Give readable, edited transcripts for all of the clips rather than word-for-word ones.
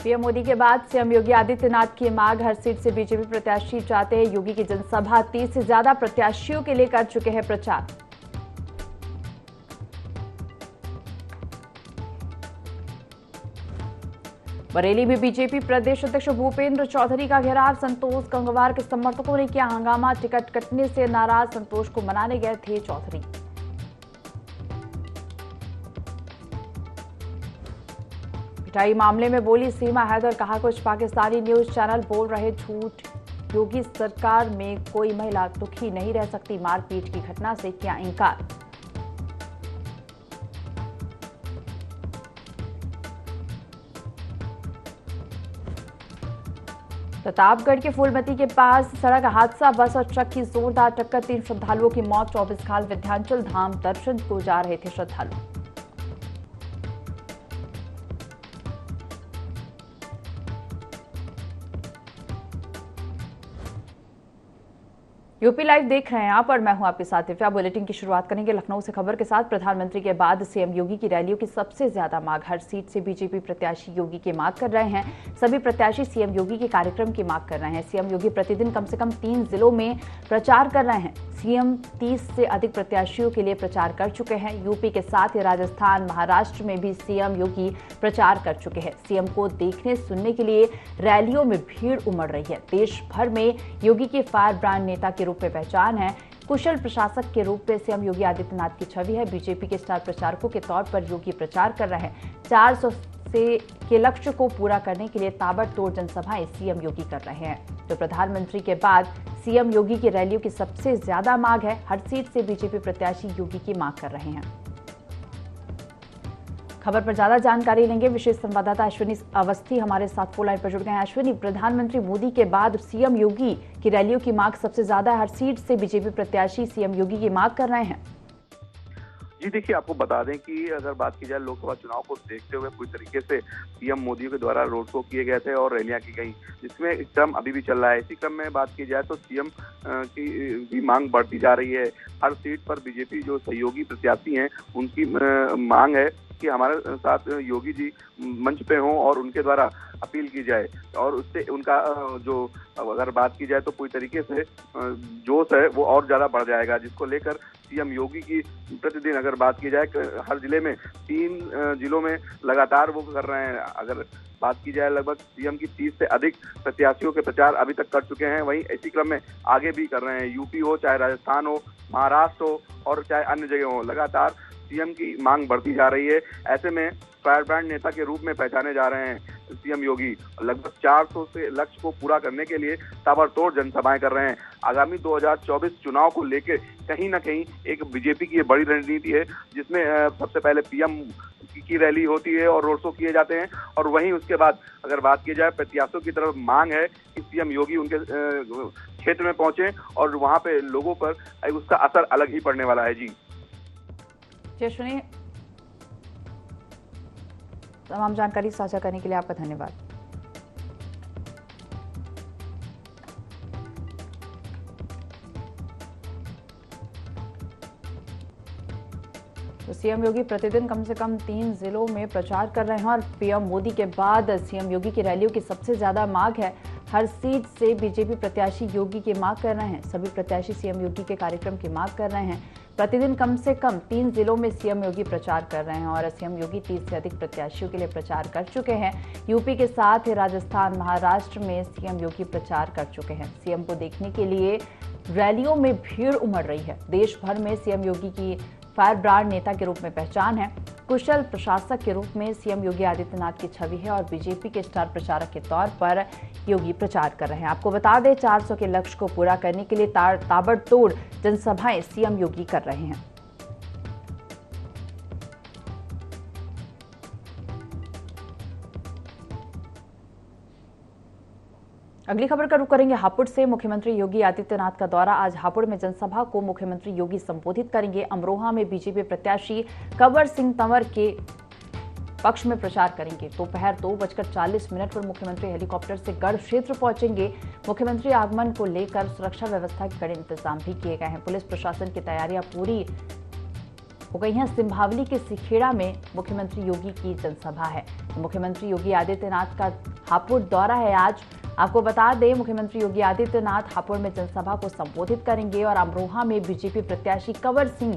PM Modi के बाद CM Yogi Adityanath की मांग, हर सीट से बीजेपी प्रत्याशी चाहते हैं। योगी की जनसभा 30 से ज्यादा प्रत्याशियों के लिए कर चुके हैं प्रचार। बरेली में बीजेपी प्रदेश अध्यक्ष भूपेंद्र चौधरी का घेराव, संतोष गंगवार के समर्थकों ने किया हंगामा, टिकट कटने से नाराज संतोष को मनाने गए थे चौधरी। पिटाई मामले में बोली सीमा हैदर, कहा कुछ पाकिस्तानी न्यूज चैनल बोल रहे झूठ। योगी सरकार में कोई महिला दुखी नहीं रह सकती, मारपीट की घटना से किया इंकार। प्रतापगढ़ के फूलमती के पास सड़क हादसा, बस और ट्रक की जोरदार टक्कर, 3 श्रद्धालुओं की मौत। 24 खाल विंध्याचल धाम दर्शन को जा रहे थे श्रद्धालु। यूपी लाइव देख रहे हैं आप और मैं हूं आपके साथ दिव्या। बुलेटिन की शुरुआत करेंगे लखनऊ से खबर के साथ। प्रधानमंत्री के बाद सीएम योगी की रैलियों की सबसे ज्यादा मांग, हर सीट से बीजेपी प्रत्याशी योगी की मांग कर रहे हैं। सभी प्रत्याशी सीएम योगी के कार्यक्रम की मांग कर रहे हैं। सीएम योगी प्रतिदिन कम से कम 3 जिलों में प्रचार कर रहे हैं। सीएम 30 से अधिक प्रत्याशियों के लिए प्रचार कर चुके हैं। यूपी के साथ ही राजस्थान, महाराष्ट्र में भी सीएम योगी प्रचार कर चुके हैं। सीएम को देखने सुनने के लिए रैलियों में भीड़ उमड़ रही है। देश भर में योगी के फायर ब्रांड नेता के रूप में पहचान है। कुशल प्रशासक के रूप में सीएम योगी आदित्यनाथ की छवि है। बीजेपी के स्टार प्रचारकों के तौर पर योगी प्रचार कर रहे हैं। 400 के लक्ष्य को पूरा करने के लिए ताबड़तोड़ जनसभाएं सीएम योगी कर रहे हैं। तो प्रधानमंत्री के बाद सीएम योगी की रैलियों की सबसे ज्यादा मांग है। हर सीट से बीजेपी प्रत्याशी योगी की मांग कर रहे हैं। खबर पर ज्यादा जानकारी लेंगे, विशेष संवाददाता अश्विनी अवस्थी हमारे साथ फोन लाइन पर जुड़ गए हैं। अश्विनी, प्रधानमंत्री मोदी के बाद सीएम योगी की रैलियों की मांग सबसे ज्यादा है। हर सीट से बीजेपी प्रत्याशी सीएम योगी की मांग कर रहे हैं। जी देखिए, आपको बता दें कि अगर बात की जाए लोकसभा चुनाव को देखते हुए पूरी तरीके से पीएम मोदी के द्वारा रोड शो किए गए थे और रैलियां की गई, जिसमें क्रम अभी भी चल रहा है। इसी क्रम में बात की जाए तो सीएम की भी मांग बढ़ती जा रही है। हर सीट पर बीजेपी जो सहयोगी प्रत्याशी हैं उनकी मांग है कि हमारे साथ योगी जी मंच पे हों और उनके द्वारा अपील की जाए और उससे उनका जो अगर बात की जाए तो पूरी तरीके से जोश है वो और ज्यादा बढ़ जाएगा, जिसको लेकर सीएम योगी की प्रतिदिन अगर बात की जाए हर जिले में 3 जिलों में लगातार वो कर रहे हैं। अगर बात की जाए लगभग सीएम की 30 से अधिक प्रत्याशियों के प्रचार अभी तक कर चुके हैं। वहीं इसी क्रम में आगे भी कर रहे हैं। यूपी हो, चाहे राजस्थान हो, महाराष्ट्र हो और चाहे अन्य जगह हो, लगातार सीएम की मांग बढ़ती जा रही है। ऐसे में फायर ब्रांड नेता के रूप में पहचाने जा रहे हैं सीएम योगी। लगभग 400 से लक्ष्य को पूरा करने के लिए ताबड़तोड़ जनसभाएं कर रहे हैं। आगामी 2024 चुनाव को लेकर कहीं ना कहीं एक बीजेपी की बड़ी रणनीति है, जिसमें सबसे पहले पीएम की रैली होती है और रोड शो किए जाते हैं और वहीं उसके बाद अगर बात की जाए प्रत्याशियों की तरफ मांग है कि सीएम योगी उनके क्षेत्र में पहुंचे और वहां पे लोगों पर उसका असर अलग ही पड़ने वाला है। जी सुनिए, तमाम जानकारी साझा करने के लिए आपका धन्यवाद। तो सीएम योगी प्रतिदिन कम से कम 3 जिलों में प्रचार कर रहे हैं और पीएम मोदी के बाद सीएम योगी की रैलियों की सबसे ज्यादा मांग है। हर सीट से बीजेपी प्रत्याशी योगी की मांग कर रहे हैं। सभी प्रत्याशी सीएम योगी के कार्यक्रम की मांग कर रहे हैं। प्रतिदिन कम से कम 3 जिलों में सीएम योगी प्रचार कर रहे हैं और सीएम योगी 30 से अधिक प्रत्याशियों के लिए प्रचार कर चुके हैं। यूपी के साथ ही राजस्थान, महाराष्ट्र में सीएम योगी प्रचार कर चुके हैं। सीएम को देखने के लिए रैलियों में भीड़ उमड़ रही है। देश भर में सीएम योगी की फायर ब्रांड नेता के रूप में पहचान है। कुशल प्रशासक के रूप में सीएम योगी आदित्यनाथ की छवि है और बीजेपी के स्टार प्रचारक के तौर पर योगी प्रचार कर रहे हैं। आपको बता दें, 400 के लक्ष्य को पूरा करने के लिए ताबड़तोड़ जनसभाएं सीएम योगी कर रहे हैं। अगली खबर का रुख करेंगे हापुड़ से। मुख्यमंत्री योगी आदित्यनाथ का दौरा, आज हापुड़ में जनसभा को मुख्यमंत्री योगी संबोधित करेंगे। अमरोहा में बीजेपी प्रत्याशी कंवर सिंह तंवर के पक्ष में प्रचार करेंगे। दोपहर 2:40 पर मुख्यमंत्री हेलीकॉप्टर से गढ़ क्षेत्र पहुंचेंगे। मुख्यमंत्री आगमन को लेकर सुरक्षा व्यवस्था के कड़े इंतजाम भी किए गए हैं। पुलिस प्रशासन की तैयारियां पूरी हो गई हैं। सिंभावली के सिखेड़ा में मुख्यमंत्री योगी की जनसभा है। तो मुख्यमंत्री योगी आदित्यनाथ का हापुड़ दौरा है आज। आपको बता दें, मुख्यमंत्री योगी आदित्यनाथ हापुड़ में जनसभा को संबोधित करेंगे और अमरोहा में बीजेपी प्रत्याशी कंवर सिंह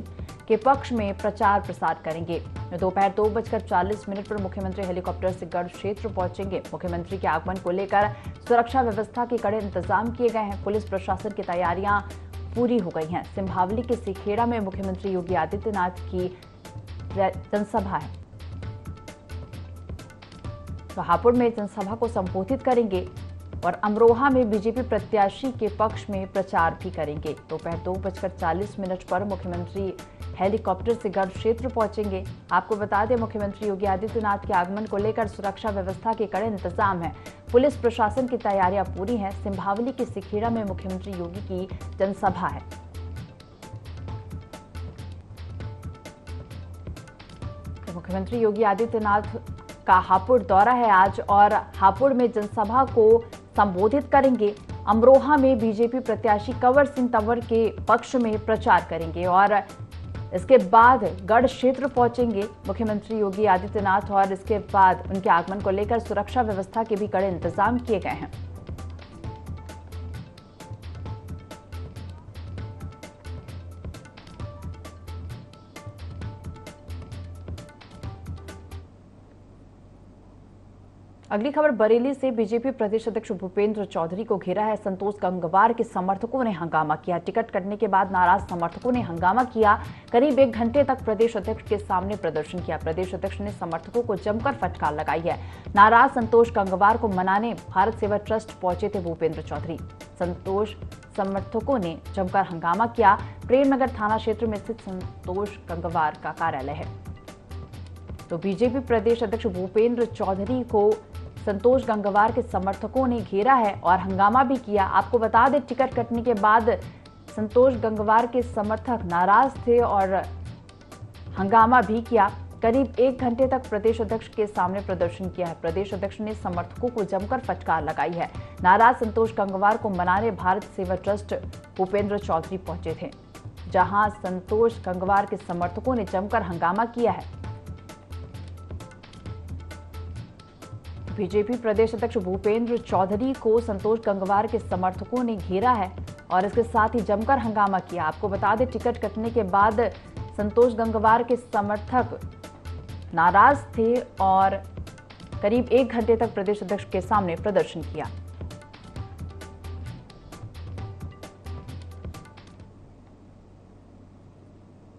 के पक्ष में प्रचार प्रसार करेंगे। दोपहर 2:40 पर मुख्यमंत्री हेलीकॉप्टर से गढ़ क्षेत्र पहुंचेंगे। मुख्यमंत्री के आगमन को लेकर सुरक्षा व्यवस्था के कड़े इंतजाम किए गए हैं। पुलिस प्रशासन की तैयारियां पूरी हो गई हैं। सिंभावली के सिखेड़ा में मुख्यमंत्री योगी आदित्यनाथ की जनसभा है, तो हापुड़ में जनसभा को संबोधित करेंगे और अमरोहा में बीजेपी प्रत्याशी के पक्ष में प्रचार भी करेंगे। दोपहर 2:40 पर मुख्यमंत्री हेलीकॉप्टर से गढ़ क्षेत्र पहुंचेंगे। आपको बता दें, मुख्यमंत्री योगी आदित्यनाथ के आगमन को लेकर सुरक्षा व्यवस्था के कड़े इंतजाम है। पुलिस प्रशासन की तैयारियां पूरी हैं। सिंभावली के सिखेड़ा में मुख्यमंत्री योगी की जनसभा है। तो मुख्यमंत्री योगी आदित्यनाथ का हापुड़ दौरा है आज और हापुड़ में जनसभा को संबोधित करेंगे। अमरोहा में बीजेपी प्रत्याशी कंवर सिंह तंवर के पक्ष में प्रचार करेंगे और इसके बाद गढ़ क्षेत्र पहुंचेंगे मुख्यमंत्री योगी आदित्यनाथ और इसके बाद उनके आगमन को लेकर सुरक्षा व्यवस्था के भी कड़े इंतजाम किए गए हैं। अगली खबर बरेली से। बीजेपी प्रदेश अध्यक्ष भूपेंद्र चौधरी को घेरा है। संतोष गंगवार के समर्थकों ने हंगामा किया। टिकट कटने के बाद नाराज समर्थकों ने हंगामा किया। करीब 1 घंटे तक प्रदेश अध्यक्ष के सामने प्रदर्शन किया। प्रदेश अध्यक्ष ने समर्थकों को जमकर फटकार लगाई है। नाराज संतोष गंगवार को मनाने भारत सेवा ट्रस्ट पहुंचे थे भूपेंद्र चौधरी। संतोष समर्थकों ने जमकर हंगामा किया। प्रेमनगर थाना क्षेत्र में स्थित संतोष गंगवार का कार्यालय है। तो बीजेपी प्रदेश अध्यक्ष भूपेंद्र चौधरी को संतोष गंगवार के समर्थकों ने घेरा है और हंगामा भी किया। आपको बता दें, टिकट कटने के बाद संतोष गंगवार के समर्थक नाराज थे और हंगामा भी किया। करीब 1 घंटे तक प्रदेश अध्यक्ष के सामने प्रदर्शन किया है। प्रदेश अध्यक्ष ने समर्थकों को जमकर फटकार लगाई है। नाराज संतोष गंगवार को मनाने भारत सेवा ट्रस्ट भूपेंद्र चौधरी पहुंचे थे, जहां संतोष गंगवार के समर्थकों ने जमकर हंगामा किया है। बीजेपी प्रदेश अध्यक्ष भूपेंद्र चौधरी को संतोष गंगवार के समर्थकों ने घेरा है और इसके साथ ही जमकर हंगामा किया। आपको बता दें, टिकट कटने के बाद संतोष गंगवार के समर्थक नाराज थे और करीब 1 घंटे तक प्रदेश अध्यक्ष के सामने प्रदर्शन किया।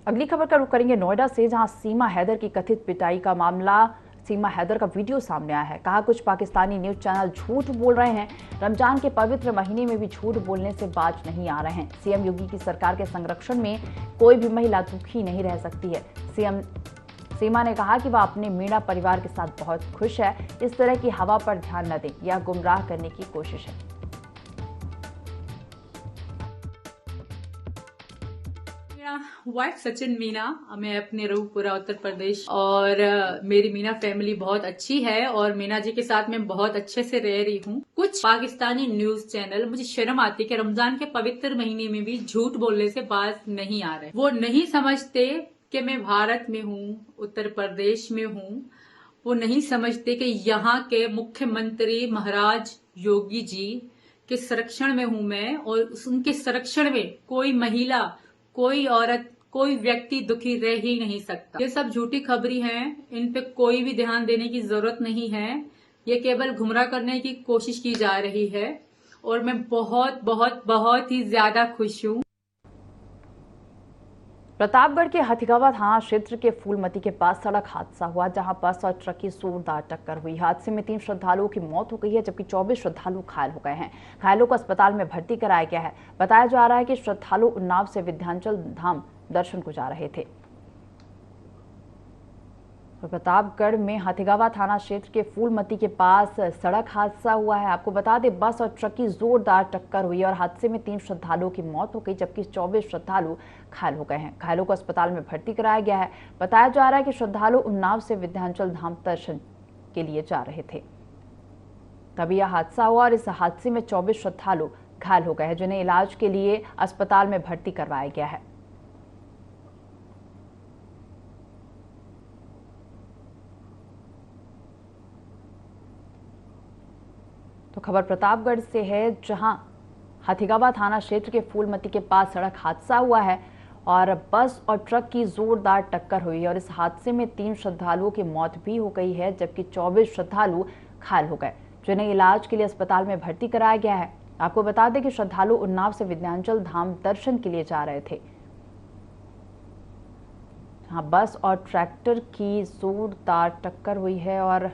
अगली खबर का रुख करेंगे नोएडा से, जहां सीमा हैदर की कथित पिटाई का मामला, सीमा हैदर का वीडियो सामने आया है। कहा, कुछ पाकिस्तानी न्यूज चैनल झूठ बोल रहे हैं। रमजान के पवित्र महीने में भी झूठ बोलने से बाज नहीं आ रहे हैं। सीएम योगी की सरकार के संरक्षण में कोई भी महिला दुखी नहीं रह सकती है। सीएम सीमा ने कहा कि वह अपने मीणा परिवार के साथ बहुत खुश है। इस तरह की हवा पर ध्यान न दें, यह गुमराह करने की कोशिश है। वाइफ सचिन मीना, मैं अपने रूपपुरा उत्तर प्रदेश, और मेरी मीना फैमिली बहुत अच्छी है और मीना जी के साथ मैं बहुत अच्छे से रह रही हूँ। कुछ पाकिस्तानी न्यूज चैनल, मुझे शर्म आती है कि रमजान के पवित्र महीने में भी झूठ बोलने से बाज नहीं आ रहे। वो नहीं समझते कि मैं भारत में हूँ, उत्तर प्रदेश में हूँ। वो नहीं समझते कि यहाँ के मुख्यमंत्री महाराज योगी जी के संरक्षण में हूँ मैं, और उनके संरक्षण में कोई महिला, कोई औरत, कोई व्यक्ति दुखी रह ही नहीं सकता। ये सब झूठी खबरी हैं, इन पे कोई भी ध्यान देने की जरूरत नहीं है। ये केवल गुमराह करने की कोशिश की जा रही है और मैं बहुत बहुत बहुत ही ज्यादा खुश हूँ। प्रतापगढ़ के हथिगावा थाना क्षेत्र के फूलमती के पास सड़क हादसा हुआ, जहां बस और ट्रक की जोरदार टक्कर हुई। हादसे में 3 श्रद्धालुओं की मौत हो गई है, जबकि 24 श्रद्धालु घायल हो गए हैं। घायलों को अस्पताल में भर्ती कराया गया है। बताया जा रहा है कि श्रद्धालु उन्नाव से विंध्याचल धाम दर्शन को जा रहे थे। प्रतापगढ़ में हथिगावा थाना क्षेत्र के फूलमती के पास सड़क हादसा हुआ है। आपको बता दें, बस और ट्रक की जोरदार टक्कर हुई और हादसे में 3 श्रद्धालुओं की मौत हो गई, जबकि 24 श्रद्धालु घायल हो गए हैं। घायलों को अस्पताल में भर्ती कराया गया है। बताया जा रहा है कि श्रद्धालु उन्नाव से विंध्याचल धाम दर्शन के लिए जा रहे थे, तभी यह हादसा हुआ और इस हादसे में 24 श्रद्धालु घायल हो गए हैं, जिन्हें इलाज के लिए अस्पताल में भर्ती करवाया गया है। तो खबर प्रतापगढ़ से है, जहां हाथीगावा थाना क्षेत्र के फूलमती के पास सड़क हादसा हुआ है और बस और ट्रक की जोरदार टक्कर हुई और इस हादसे में 3 श्रद्धालुओं की मौत भी हो गई है, जबकि 24 श्रद्धालु घायल हो गए, जिन्हें इलाज के लिए अस्पताल में भर्ती कराया गया है। आपको बता दें कि श्रद्धालु उन्नाव से विंध्याचल धाम दर्शन के लिए जा रहे थे। हाँ, बस और ट्रैक्टर की जोरदार टक्कर हुई है और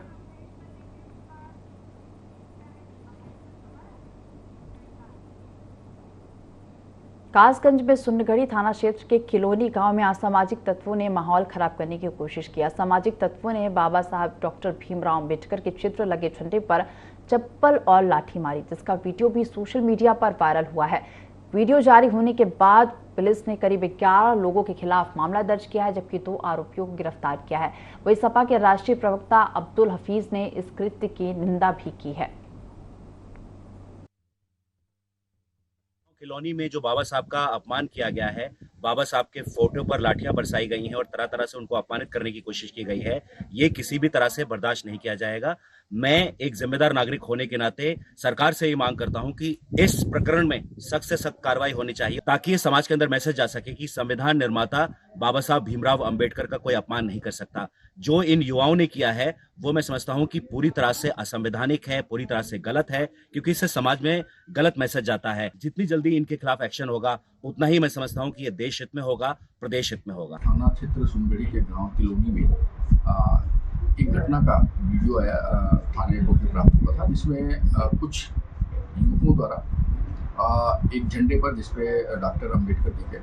कासगंज में सुनगढ़ी थाना क्षेत्र के किलोनी गांव में असामाजिक तत्वों ने माहौल खराब करने की कोशिश की। असामाजिक तत्वों ने बाबा साहब डॉक्टर भीमराव अंबेडकर के चित्र लगे झंडे पर चप्पल और लाठी मारी, जिसका वीडियो भी सोशल मीडिया पर वायरल हुआ है। वीडियो जारी होने के बाद पुलिस ने करीब 11 लोगों के खिलाफ मामला दर्ज किया है, जबकि 2 आरोपियों को गिरफ्तार किया है। वहीं सपा के राष्ट्रीय प्रवक्ता अब्दुल हफीज ने इस कृत्य की निंदा भी की है। किलोनी में जो बाबा साहब का अपमान किया गया है, बाबा साहब के फोटो पर लाठियां बरसाई गई हैं और तरह तरह से उनको अपमानित करने की कोशिश की गई है, ये किसी भी तरह से बर्दाश्त नहीं किया जाएगा। मैं एक जिम्मेदार नागरिक होने के नाते सरकार से ये मांग करता हूं कि इस प्रकरण में सख्त से सख्त कार्रवाई होनी चाहिए, ताकि ये समाज के अंदर मैसेज जा सके कि संविधान निर्माता बाबा साहब भीमराव अंबेडकर का कोई अपमान नहीं कर सकता। जो इन युवाओं ने किया है वो मैं समझता हूं कि पूरी तरह से असंवैधानिक है, पूरी तरह से गलत है, क्योंकि इससे समाज में गलत मैसेज जाता है। जितनी जल्दी इनके खिलाफ एक्शन होगा उतना ही मैं समझता हूं कि ये देश हित में होगा, प्रदेश हित में होगा। थाना क्षेत्र सुनगढ़ी के गांव किलोनी में एक घटना का वीडियो आया, थाने को प्राप्त हुआ था, जिसमें कुछ युवकों द्वारा एक झंडे पर जिसपे डॉक्टर अंबेडकर जी के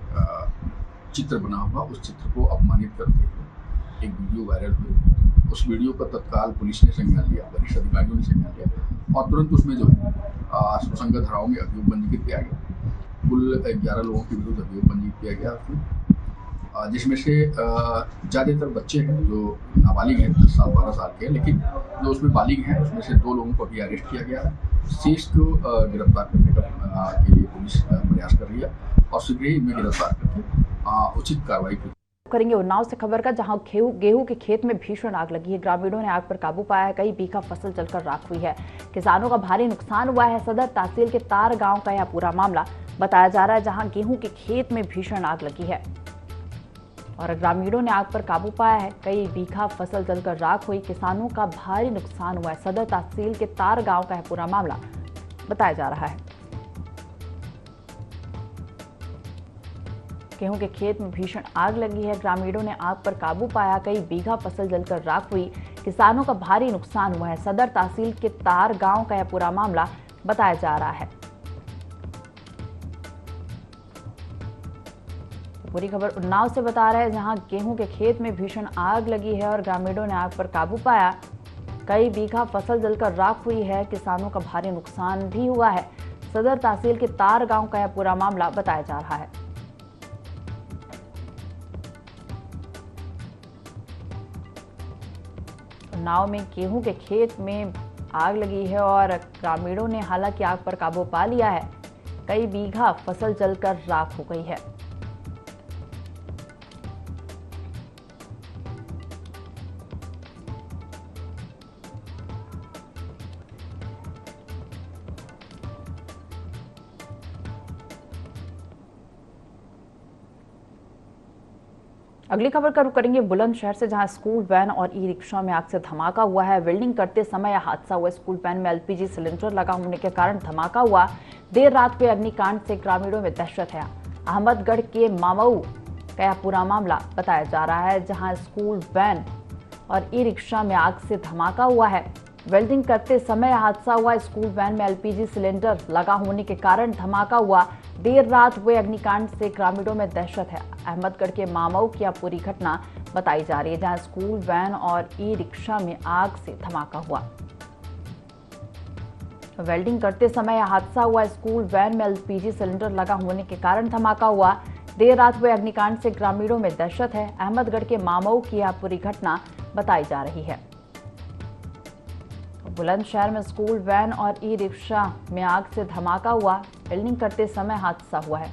चित्र बना हुआ, उस चित्र को अपमानित करते हुए एक वीडियो वायरल हुई। उस वीडियो का तत्काल पुलिस ने संज्ञान लिया, वरिष्ठ अधिकारियों ने संज्ञान लिया और तुरंत उसमें जो है सुसंगत धाराओं में अभियोग पंजीकृत किया गया। कुल 11 लोगों के विरुद्ध अभियोग पंजीकृत किया गया उसमें, जिसमें से ज़्यादातर बच्चे हैं जो नाबालिग हैं, 10 साल 12 साल के हैं, लेकिन जो उसमें बालिग हैं उसमें से 2 लोगों को अभी अरेस्ट किया गया है। शेष को गिरफ्तार करने के लिए पुलिस प्रयास कर रही है और शीघ्र ही इनमें गिरफ्तार करके उचित कार्रवाई करेंगे। उन्नाव से खबर का, जहां गेहूं के खेत में भीषण आग लगी है। ग्रामीणों ने आग पर काबू पाया है। कई बीघा फसल जलकर राख हुई है। किसानों का भारी नुकसान हुआ है। सदर तहसील के तार गांव का यह पूरा मामला बताया जा रहा है, जहां गेहूं के खेत में भीषण आग लगी है और ग्रामीणों ने आग पर काबू पाया है। कई बीघा फसल जलकर राख हुई। किसानों का भारी नुकसान हुआ है। सदर तहसील के तार गांव का यह पूरा मामला बताया जा रहा है। गेहूं के खेत में भीषण आग लगी है। ग्रामीणों ने आग पर काबू पाया। कई बीघा फसल जलकर राख हुई। किसानों का भारी नुकसान हुआ है। सदर तहसील के तार गांव का यह पूरा मामला बताया जा रहा है। पूरी खबर उन्नाव से बता रहे हैं, जहां गेहूं के खेत में भीषण आग लगी है और ग्रामीणों ने आग पर काबू पाया। कई बीघा फसल जलकर राख हुई है। किसानों का भारी नुकसान भी हुआ है। सदर तहसील के तार गांव का यह पूरा मामला बताया जा रहा है। उन्नाव में गेहूं के खेत में आग लगी है और ग्रामीणों ने हालांकि आग पर काबू पा लिया है। कई बीघा फसल जलकर राख हो गई है। अगली खबर का रुख करेंगे बुलंदशहर से, जहां स्कूल वैन और ई रिक्शा में आग से धमाका हुआ है। वेल्डिंग करते समय यह हादसा हुआ। स्कूल वैन में एलपीजी सिलेंडर लगा होने के कारण धमाका हुआ। देर रात हुए अग्निकांड से ग्रामीणों में दहशत है। अहमदगढ़ के मामऊ का यह पूरा मामला बताया जा रहा है, जहां स्कूल वैन और ई रिक्शा में आग से धमाका हुआ है। वेल्डिंग करते समय हादसा हुआ। स्कूल वैन में एलपीजी सिलेंडर लगा होने के कारण धमाका हुआ। देर रात हुए अग्निकांड से ग्रामीणों में दहशत है। अहमदगढ़ के मामऊ की पूरी घटना बताई जा रही है, जहां स्कूल वैन और ई रिक्शा में आग से धमाका हुआ। वेल्डिंग करते समय हादसा हुआ। स्कूल वैन में एलपीजी सिलेंडर लगा होने के कारण धमाका हुआ। देर रात हुए अग्निकांड से ग्रामीणों में दहशत है। अहमदगढ़ के मामऊ की पूरी घटना बताई जा रही है। बुलंदशहर में स्कूल वैन और ई रिक्शा में आग से धमाका हुआ। वेल्डिंग करते समय हादसा हुआ है।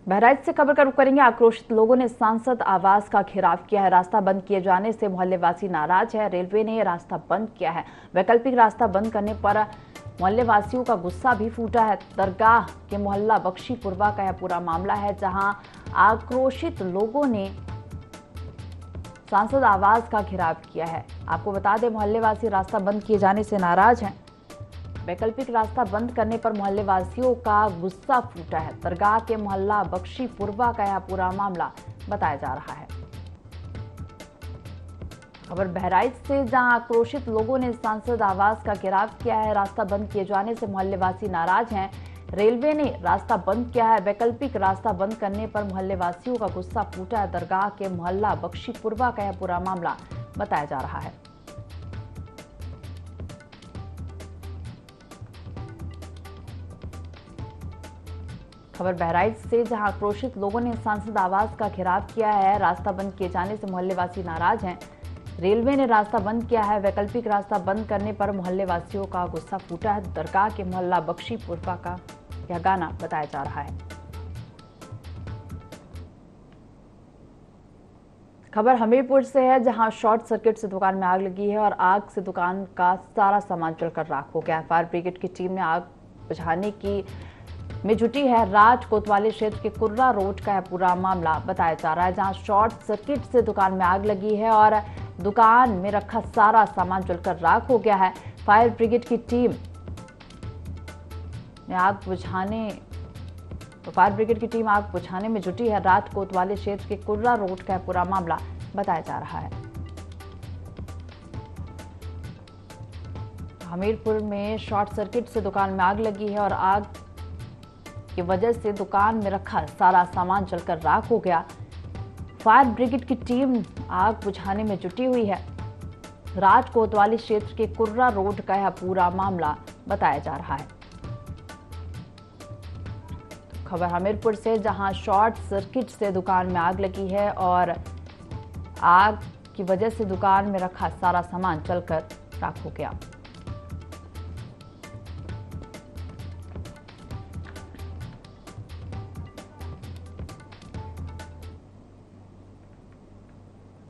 बहराइच से खबर का रुख करेंगे। आक्रोशित लोगों ने सांसद आवास का घेराव किया है। रास्ता बंद किए जाने से मोहल्लेवासी नाराज है। रेलवे ने रास्ता बंद किया है। वैकल्पिक रास्ता बंद करने पर मोहल्लेवासियों का गुस्सा भी फूटा है। दरगाह के मोहल्ला बख्शीपुरवा का यह पूरा मामला है, जहां आक्रोशित लोगों ने सांसद आवास का घेराव किया है। आपको बता दें, मोहल्लेवासी रास्ता बंद किए जाने से नाराज हैं। वैकल्पिक रास्ता बंद करने पर मोहल्लेवासियों का गुस्सा फूटा है। दरगाह के मोहल्ला बख्शीपुरवा का यह पूरा मामला बताया जा रहा है। खबर बहराइच से, जहां आक्रोशित लोगों ने सांसद आवास का घेराव किया है। रास्ता बंद किए जाने से मोहल्लेवासी नाराज हैं। रेलवे ने रास्ता बंद किया है। वैकल्पिक रास्ता बंद करने पर मोहल्लेवासियों का गुस्सा फूटा है। दरगाह के मोहल्ला बख्शीपुरवा का यह पूरा मामला बताया जा रहा है। खबर बहराइच से, जहां आक्रोशित लोगों ने सांसद आवास का घेराव किया है। रास्ता बंद किए जाने से मोहल्लेवासी नाराज हैं। रेलवे ने रास्ता बंद किया है। वैकल्पिक रास्ता बंद करने पर मोहल्लेवासियों का गुस्सा फूटा है। दरगाह के मोहल्ला बख्शीपुरवा का यह गाना बताया जा रहा है। खबर हमीरपुर से है, जहां शॉर्ट सर्किट से दुकान में आग लगी है और आग से दुकान का सारा सामान जलकर राख हो गया। फायर ब्रिगेड की टीम ने आग बुझाने की में जुटी है। राज कोतवाली क्षेत्र के कुर्रा रोड का यह पूरा मामला बताया जा रहा है, जहां शॉर्ट सर्किट से दुकान में आग लगी है और दुकान में रखा सारा सामान जलकर राख हो गया है। फायर ब्रिगेड की टीम ने आग बुझाने में जुटी है। राज कोतवाली क्षेत्र के कुर्रा रोड का यह पूरा मामला बताया जा रहा है। हमीरपुर में शॉर्ट सर्किट से दुकान में आग लगी है और आग की वजह से दुकान में रखा सारा सामान जलकर राख हो गया। फायर ब्रिगेड की टीम आग बुझाने में जुटी हुई है। राज कोतवाली क्षेत्र के कुर्रा रोड का यह पूरा मामला बताया जा रहा है। खबर हमीरपुर से, जहां शॉर्ट सर्किट से दुकान में आग लगी है और आग की वजह से दुकान में रखा सारा सामान जलकर राख हो गया।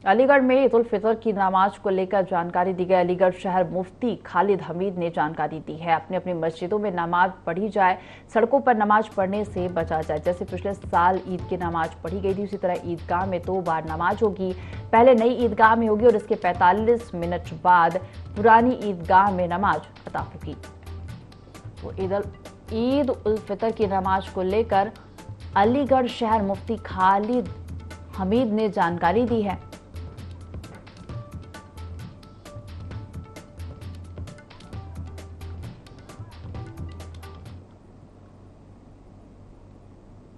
अलीगढ़ में ईद उल फितर की नमाज को लेकर जानकारी दी गई। अलीगढ़ शहर मुफ्ती खालिद हमीद ने जानकारी दी है। अपनी अपनी मस्जिदों में नमाज पढ़ी जाए, सड़कों पर नमाज पढ़ने से बचा जाए। जैसे पिछले साल ईद की नमाज पढ़ी गई थी, उसी तरह ईदगाह में 2 बार नमाज होगी। पहले नई ईदगाह में होगी और इसके 45 मिनट बाद पुरानी ईदगाह में नमाज अता होगी। तो ईद उल फितर की नमाज को लेकर अलीगढ़ शहर मुफ्ती खालिद हमीद ने जानकारी दी है।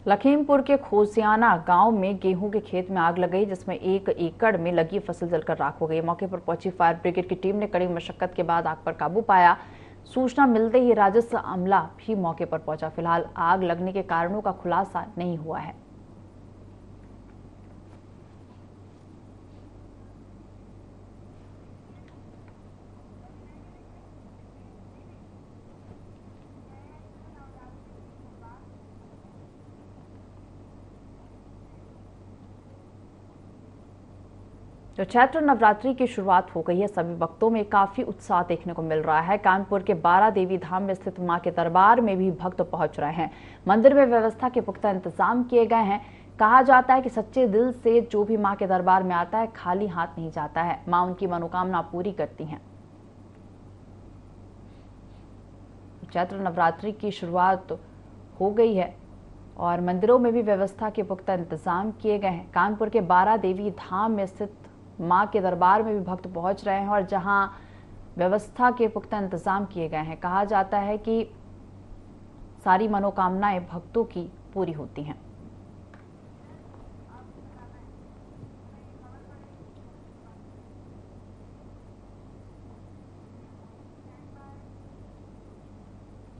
लखीमपुर के खोसियाना गांव में गेहूं के खेत में आग लग गई, जिसमें 1 एकड़ में लगी फसल जलकर राख हो गई। मौके पर पहुंची फायर ब्रिगेड की टीम ने कड़ी मशक्कत के बाद आग पर काबू पाया। सूचना मिलते ही राजस्व अमला भी मौके पर पहुंचा। फिलहाल आग लगने के कारणों का खुलासा नहीं हुआ है। तो चैत्र नवरात्रि की शुरुआत हो गई है। सभी भक्तों में काफी उत्साह देखने को मिल रहा है। कानपुर के 12 देवी धाम में स्थित मां के दरबार में भी भक्त पहुंच रहे हैं। मंदिर में व्यवस्था के पुख्ता इंतजाम किए गए हैं। कहा जाता है कि सच्चे दिल से जो भी मां के दरबार में आता है, खाली हाथ नहीं जाता है। मां उनकी मनोकामना पूरी करती हैं। चैत्र नवरात्रि की शुरुआत हो गई है और मंदिरों में भी व्यवस्था के पुख्ता इंतजाम किए गए हैं। कानपुर के 12 देवी धाम में स्थित मां के दरबार में भी भक्त पहुंच रहे हैं और जहां व्यवस्था के पुख्ता इंतजाम किए गए हैं। कहा जाता है कि सारी मनोकामनाएं भक्तों की पूरी होती हैं।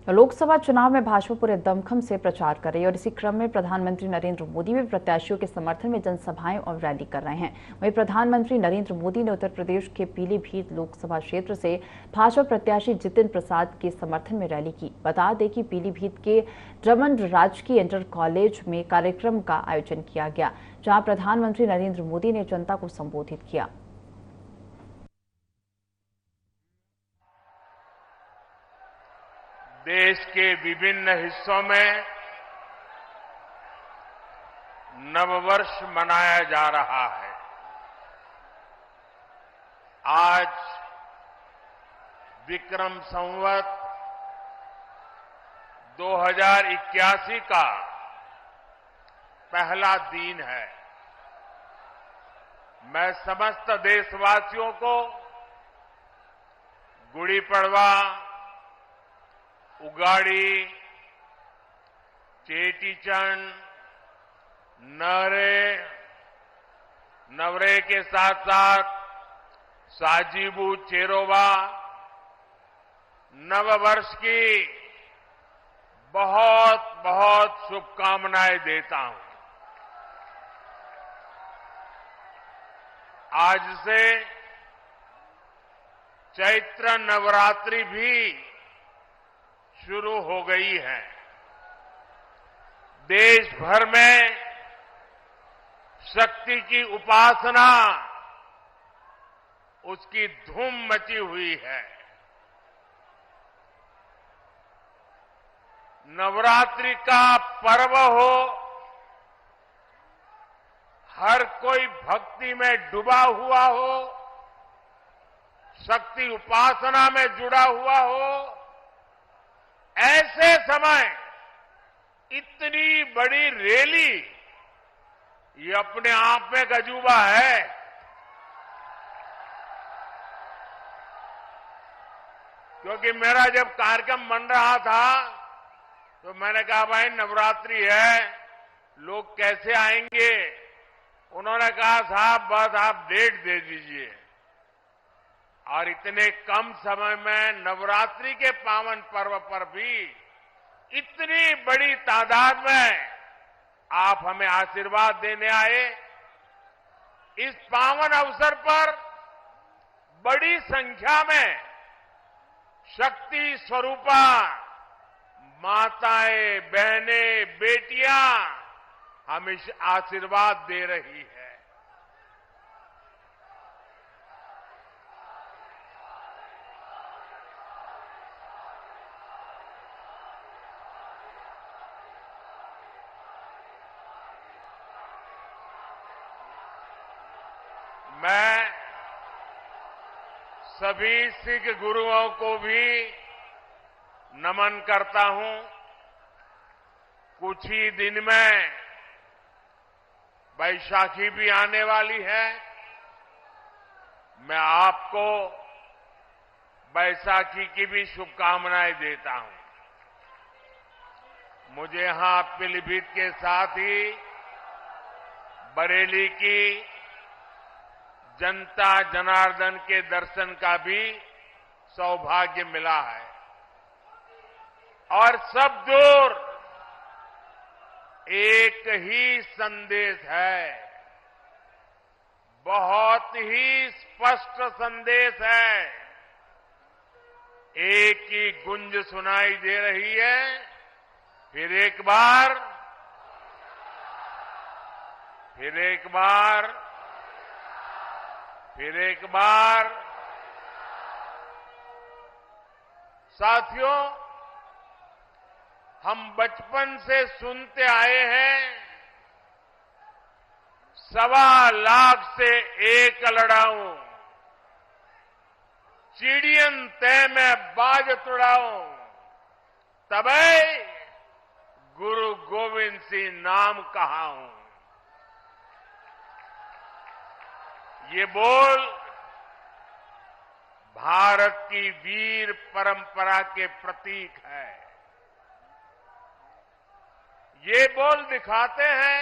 लोकसभा चुनाव में भाजपा पूरे दमखम से प्रचार कर रही है और इसी क्रम में प्रधानमंत्री नरेंद्र मोदी भी प्रत्याशियों के समर्थन में जनसभाएं और रैली कर रहे हैं। वहीं प्रधानमंत्री नरेंद्र मोदी ने उत्तर प्रदेश के पीलीभीत लोकसभा क्षेत्र से भाजपा प्रत्याशी जितिन प्रसाद के समर्थन में रैली की। बता दें कि पीलीभीत के रमन राजकीय इंटर कॉलेज में कार्यक्रम का आयोजन किया गया, जहां प्रधानमंत्री नरेंद्र मोदी ने जनता को संबोधित किया। देश के विभिन्न हिस्सों में नववर्ष मनाया जा रहा है। आज विक्रम संवत 2081 का पहला दिन है। मैं समस्त देशवासियों को गुड़ी पड़वा, उगाड़ी, चेटीचंड, नवरे के साथ साथ साजीबू चेरोबा नववर्ष की बहुत बहुत शुभकामनाएं देता हूं। आज से चैत्र नवरात्रि भी शुरू हो गई है। देश भर में शक्ति की उपासना, उसकी धूम मची हुई है। नवरात्रि का पर्व हो, हर कोई भक्ति में डूबा हुआ हो, शक्ति उपासना में जुड़ा हुआ हो, ऐसे समय इतनी बड़ी रैली, ये अपने आप में अजूबा है। क्योंकि मेरा जब कार्यक्रम बन रहा था तो मैंने कहा भाई नवरात्रि है, लोग कैसे आएंगे। उन्होंने कहा साहब बस आप डेट दे दीजिए। और इतने कम समय में नवरात्रि के पावन पर्व पर भी इतनी बड़ी तादाद में आप हमें आशीर्वाद देने आए। इस पावन अवसर पर बड़ी संख्या में शक्ति स्वरूपा माताएं, बहनें, बेटियां हमें आशीर्वाद दे रही है। मैं सभी सिख गुरुओं को भी नमन करता हूं। कुछ ही दिन में बैसाखी भी आने वाली है। मैं आपको बैसाखी की भी शुभकामनाएं देता हूं। मुझे यहां पीलीभीत के साथ ही बरेली की जनता जनार्दन के दर्शन का भी सौभाग्य मिला है। और सब दूर एक ही संदेश है, बहुत ही स्पष्ट संदेश है। एक ही गुंज सुनाई दे रही है, फिर एक बार, फिर एक बार, फिर एक बार। साथियों, हम बचपन से सुनते आए हैं, 1.25 लाख से एक लड़ाऊं, चिड़ियन तय में बाज तुड़ाऊं, तबै गुरु गोविंद सिंह नाम कहाऊं। ये बोल भारत की वीर परंपरा के प्रतीक है। ये बोल दिखाते हैं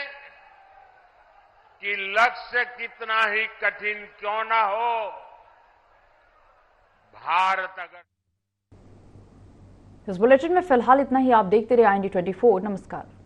कि लक्ष्य कितना ही कठिन क्यों ना हो, भारत अगर इस बुलेटिन में फिलहाल इतना ही। आप देखते रहे IND24। नमस्कार।